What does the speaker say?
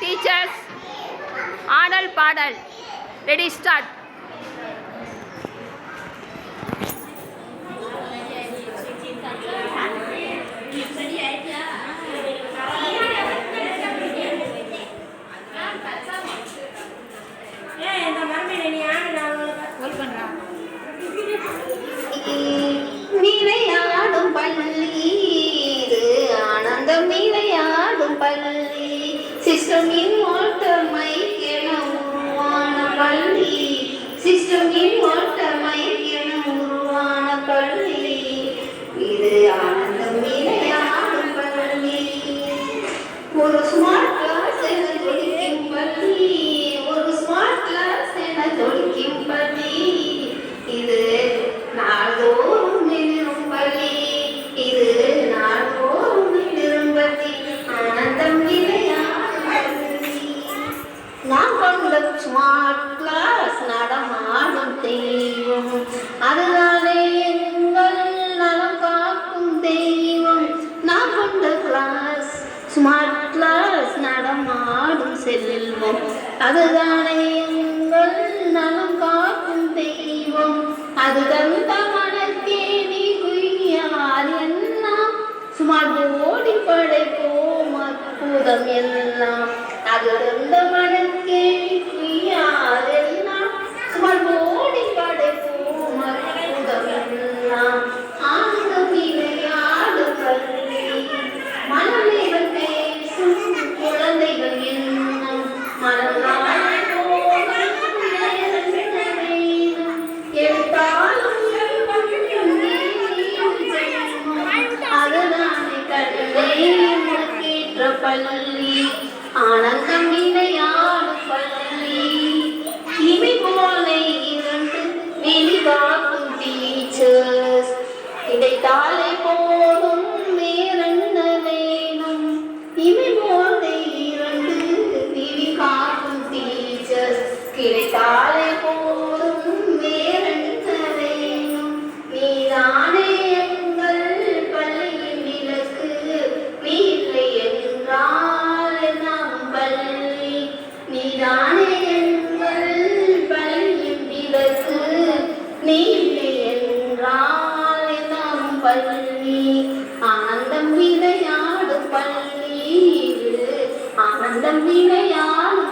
Teachers, ஆடல் பாடல். Ready, start. நீரையாடும் பள்ளி, இது ஆனந்தம் நீரையாடும் பள்ளி, சிஸ்டமின் ஓட்டமை என உருவான பள்ளி, சிஸ்டமின் ஓட்டமை என உருவான பள்ளி, இது ஆனந்தம் நீரையாடும் பள்ளி. ஒரு ஸ்மார்ட் கிளாஸ் என தொழிக்கும் பள்ளி, ஒரு ஸ்மார்ட் கிளாஸ் என தொழிக்கும் பள்ளி, இது நாள்தோறும் நிமிரும் பள்ளி, இது நாள்தோறும் நிமிரும் பள்ளி, ஆனந்தம் நிலையாடும் பள்ளி. நான் கொண்ட ஸ்மார்ட் கிளாஸ் நடமாடும் தெய்வம், அதுதானே எங்கள் நலம் காக்கும் தெய்வம். நான் கொண்ட கிளாஸ் ஸ்மார்ட் கிளாஸ் நடமாடும் செல்வம், அதுதானே எங்கள் நலம் காக்கும் தெய்வம். அது தந்த மனக்கே நீ குய்யார் எல்லாம், சுமார் ஓடி படைப்போம் அற்புதம் எல்லாம். அது தந்த மனக்கே நீ குய்யார் எல்லாம், சுமார் ஓடி படைப்போம் அற்புதம் எல்லாம். ஆனந்தம் விளையாடு பள்ளி, மனநிலைகள் பேசும் குழந்தைகள் எண்ணம், மனதால் பள்ளி, ஆனந்தம் நிலையாடும் பள்ளி. இமை போல இரண்டு வெளிகாக்கும் டீச்சர்ஸ், கிடைத்தாலே போதும் வேறென்ன வேணும். இமை போல இரண்டு வெளிகாக்கும் டீச்சர்ஸ், கிடைத்தாலே போதும் வேறென்ன வேணும். நீதானே எங்கள் பள்ளியின் விளக்கு, நீ இல்லை என்றால் நாம் பள்ளி. நீதானே எங்கள் பள்ளியின் விளக்கு, நீ இல்லை என்றால் நாம் பள்ளி. ஆனந்தம் விளையாடும் பள்ளி, ஆனந்தம் விளையாடும்